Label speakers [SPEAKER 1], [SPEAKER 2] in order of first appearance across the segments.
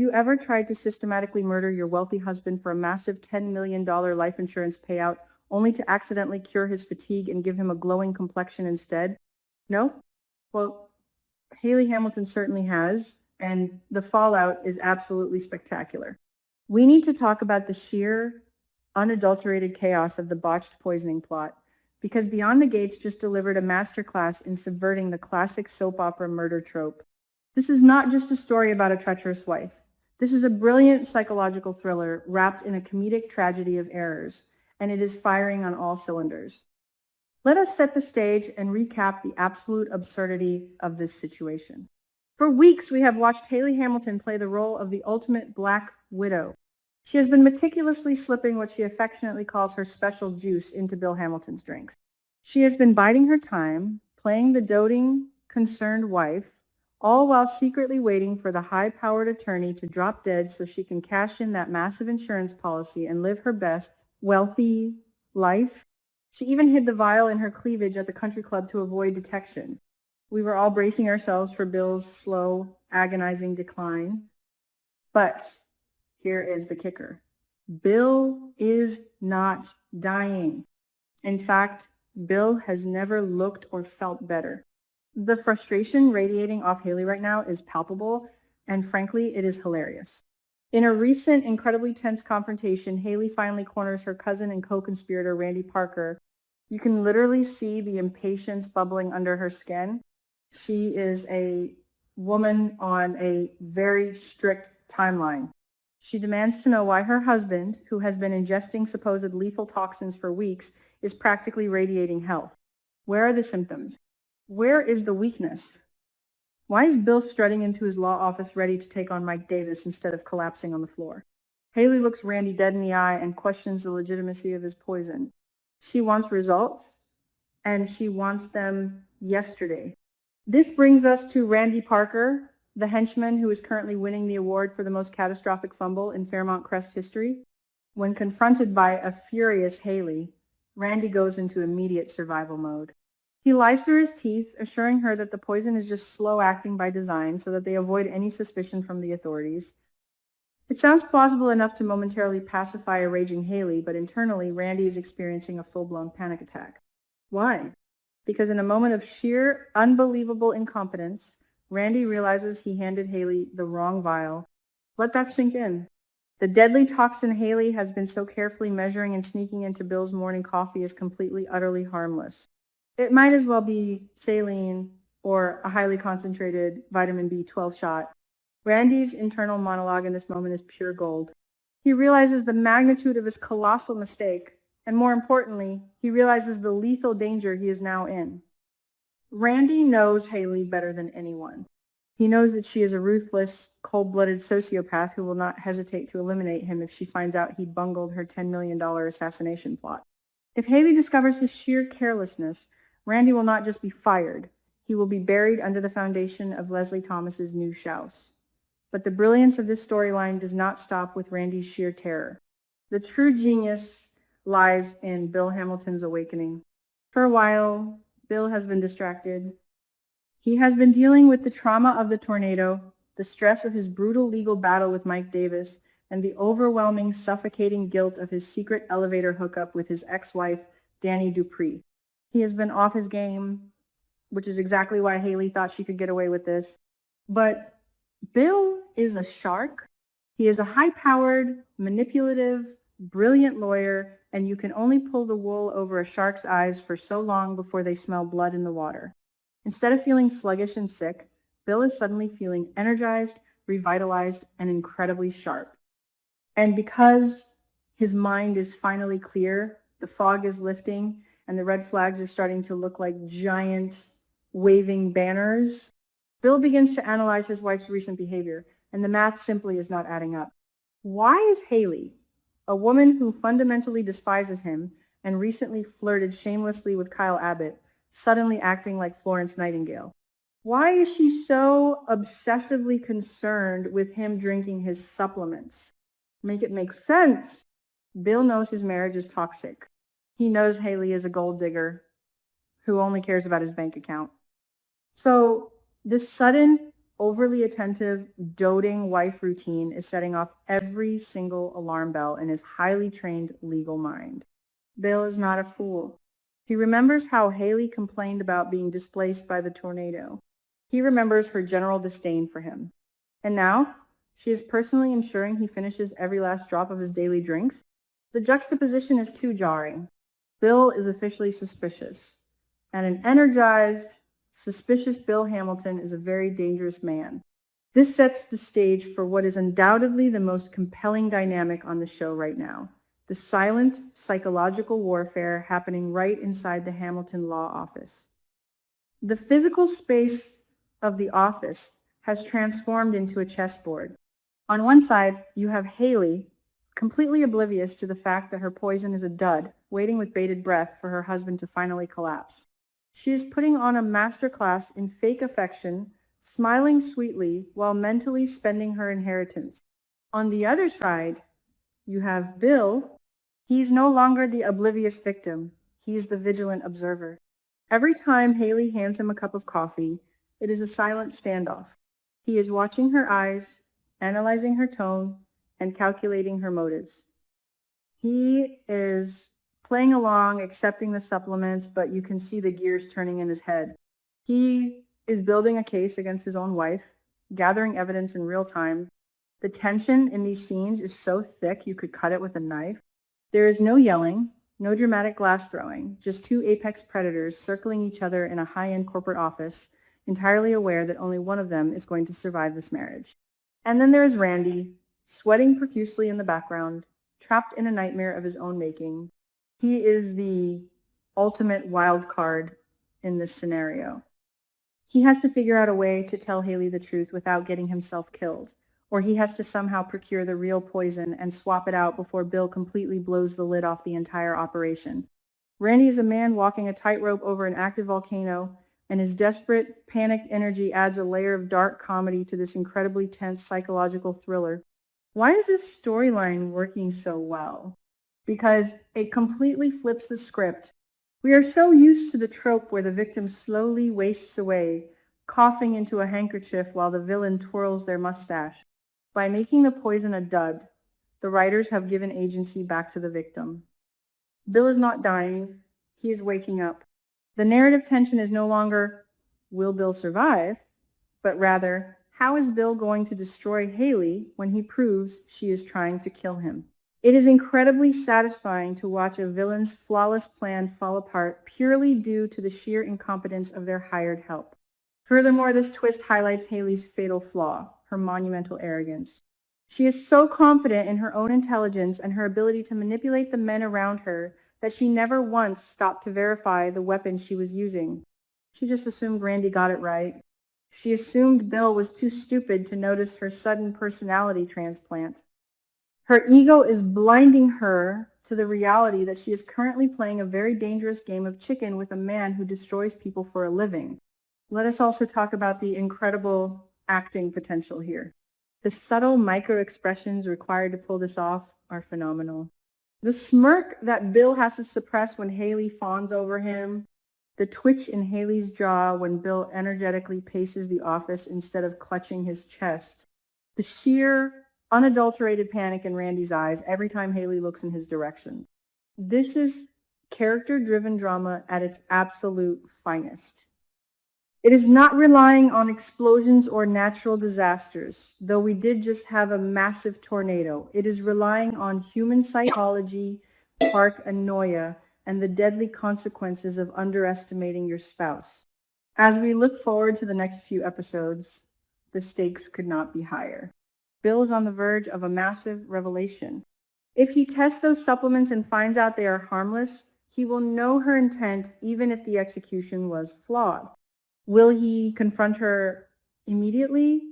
[SPEAKER 1] you ever tried to systematically murder your wealthy husband for a massive $10 million life insurance payout only to accidentally cure his fatigue and give him a glowing complexion instead? No? Well, Haley Hamilton certainly has, and the fallout is absolutely spectacular. We need to talk about the sheer, unadulterated chaos of the botched poisoning plot, because Beyond the Gates just delivered a masterclass in subverting the classic soap opera murder trope. This is not just a story about a treacherous wife. This is a brilliant psychological thriller wrapped in a comedic tragedy of errors, and it is firing on all cylinders. Let us set the stage and recap the absolute absurdity of this situation. For weeks, we have watched Haley Hamilton play the role of the ultimate Black Widow. She has been meticulously slipping what she affectionately calls her special juice into Bill Hamilton's drinks. She has been biding her time, playing the doting, concerned wife, all while secretly waiting for the high-powered attorney to drop dead so she can cash in that massive insurance policy and live her best, wealthy life. She even hid the vial in her cleavage at the country club to avoid detection. We were all bracing ourselves for Bill's slow, agonizing decline. But here is the kicker. Bill is not dying. In fact, Bill has never looked or felt better. The frustration radiating off Haley right now is palpable, and frankly, it is hilarious. In a recent, incredibly tense confrontation, Haley finally corners her cousin and co-conspirator, Randy Parker. You can literally see the impatience bubbling under her skin. She is a woman on a very strict timeline. She demands to know why her husband, who has been ingesting supposed lethal toxins for weeks, is practically radiating health. Where are the symptoms? Where is the weakness? Why is Bill strutting into his law office ready to take on Mike Davis instead of collapsing on the floor? Haley looks Randy dead in the eye and questions the legitimacy of his poison. She wants results, and she wants them yesterday. This brings us to Randy Parker, the henchman who is currently winning the award for the most catastrophic fumble in Fairmount Crest history. When confronted by a furious Haley, Randy goes into immediate survival mode. He lies through his teeth, assuring her that the poison is just slow acting by design so that they avoid any suspicion from the authorities. It sounds plausible enough to momentarily pacify a raging Haley, but internally, Randy is experiencing a full-blown panic attack. Why? Because in a moment of sheer, unbelievable incompetence, Randy realizes he handed Haley the wrong vial. Let that sink in. The deadly toxin Haley has been so carefully measuring and sneaking into Bill's morning coffee is completely, utterly harmless. It might as well be saline or a highly concentrated vitamin B12 shot. Randy's internal monologue in this moment is pure gold. He realizes the magnitude of his colossal mistake, and more importantly, he realizes the lethal danger he is now in. Randy knows Haley better than anyone. He knows that she is a ruthless, cold-blooded sociopath who will not hesitate to eliminate him if she finds out he bungled her $10 million assassination plot. If Haley discovers his sheer carelessness, Randy will not just be fired, he will be buried under the foundation of Leslie Thomas's new house. But the brilliance of this storyline does not stop with Randy's sheer terror. The true genius lies in Bill Hamilton's awakening. For a while, Bill has been distracted. He has been dealing with the trauma of the tornado, the stress of his brutal legal battle with Mike Davis, and the overwhelming, suffocating guilt of his secret elevator hookup with his ex-wife, Danny Dupree. He has been off his game, which is exactly why Haley thought she could get away with this. But Bill is a shark. He is a high-powered, manipulative, brilliant lawyer, and you can only pull the wool over a shark's eyes for so long before they smell blood in the water. Instead of feeling sluggish and sick, Bill is suddenly feeling energized, revitalized, and incredibly sharp. And because his mind is finally clear, the fog is lifting, and the red flags are starting to look like giant waving banners, Bill begins to analyze his wife's recent behavior, and the math simply is not adding up. Why is Haley, a woman who fundamentally despises him and recently flirted shamelessly with Kyle Abbott, suddenly acting like Florence Nightingale? Why is she so obsessively concerned with him drinking his supplements? Make it make sense. Bill knows his marriage is toxic. He knows Haley is a gold digger who only cares about his bank account. So this sudden, overly attentive, doting wife routine is setting off every single alarm bell in his highly trained legal mind. Bill is not a fool. He remembers how Haley complained about being displaced by the tornado. He remembers her general disdain for him. And now, she is personally ensuring he finishes every last drop of his daily drinks. The juxtaposition is too jarring. Bill is officially suspicious, and an energized, suspicious Bill Hamilton is a very dangerous man. This sets the stage for what is undoubtedly the most compelling dynamic on the show right now, the silent psychological warfare happening right inside the Hamilton law office. The physical space of the office has transformed into a chessboard. On one side, you have Haley, completely oblivious to the fact that her poison is a dud, waiting with bated breath for her husband to finally collapse. She is putting on a masterclass in fake affection, smiling sweetly while mentally spending her inheritance. On the other side, you have Bill. He's no longer the oblivious victim. He's the vigilant observer. Every time Haley hands him a cup of coffee, it is a silent standoff. He is watching her eyes, analyzing her tone, and calculating her motives. He is playing along, accepting the supplements, but you can see the gears turning in his head. He is building a case against his own wife, gathering evidence in real time. The tension in these scenes is so thick you could cut it with a knife. There is no yelling, no dramatic glass throwing, just two apex predators circling each other in a high-end corporate office, entirely aware that only one of them is going to survive this marriage. And then there is Randy, sweating profusely in the background, trapped in a nightmare of his own making. He is the ultimate wild card in this scenario. He has to figure out a way to tell Haley the truth without getting himself killed, or he has to somehow procure the real poison and swap it out before Bill completely blows the lid off the entire operation. Randy is a man walking a tightrope over an active volcano, and his desperate, panicked energy adds a layer of dark comedy to this incredibly tense psychological thriller. Why is this storyline working so well? Because it completely flips the script. We are so used to the trope where the victim slowly wastes away, coughing into a handkerchief while the villain twirls their mustache. By making the poison a dud, the writers have given agency back to the victim. Bill is not dying, he is waking up. The narrative tension is no longer, will Bill survive? But rather, how is Bill going to destroy Haley when he proves she is trying to kill him? It is incredibly satisfying to watch a villain's flawless plan fall apart purely due to the sheer incompetence of their hired help. Furthermore, this twist highlights Haley's fatal flaw, her monumental arrogance. She is so confident in her own intelligence and her ability to manipulate the men around her that she never once stopped to verify the weapon she was using. She just assumed Randy got it right. She assumed Bill was too stupid to notice her sudden personality transplant. Her ego is blinding her to the reality that she is currently playing a very dangerous game of chicken with a man who destroys people for a living. Let us also talk about the incredible acting potential here. The subtle micro-expressions required to pull this off are phenomenal. The smirk that Bill has to suppress when Haley fawns over him, the twitch in Haley's jaw when Bill energetically paces the office instead of clutching his chest, the sheer, unadulterated panic in Randy's eyes every time Haley looks in his direction. This is character-driven drama at its absolute finest. It is not relying on explosions or natural disasters, though we did just have a massive tornado. It is relying on human psychology, paranoia, and the deadly consequences of underestimating your spouse. As we look forward to the next few episodes, the stakes could not be higher. Bill is on the verge of a massive revelation. If he tests those supplements and finds out they are harmless, he will know her intent even if the execution was flawed. Will he confront her immediately,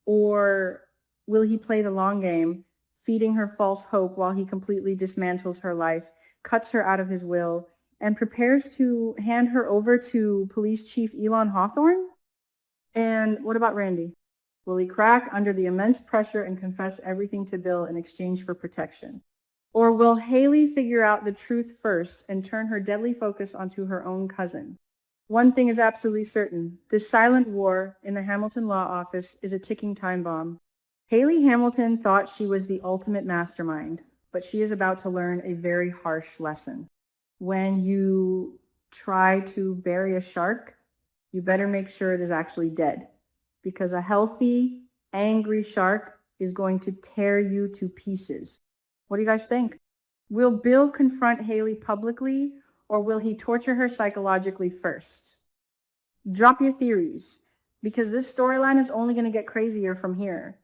[SPEAKER 1] or will he play the long game, feeding her false hope while he completely dismantles her life, cuts her out of his will, and prepares to hand her over to Police Chief Elon Hawthorne? And what about Randy? Will he crack under the immense pressure and confess everything to Bill in exchange for protection? Or will Haley figure out the truth first and turn her deadly focus onto her own cousin? One thing is absolutely certain. This silent war in the Hamilton law office is a ticking time bomb. Haley Hamilton thought she was the ultimate mastermind, but she is about to learn a very harsh lesson. When you try to bury a shark, you better make sure it is actually dead, because a healthy, angry shark is going to tear you to pieces. What do you guys think? Will Bill confront Haley publicly, or will he torture her psychologically first? Drop your theories, because this storyline is only going to get crazier from here.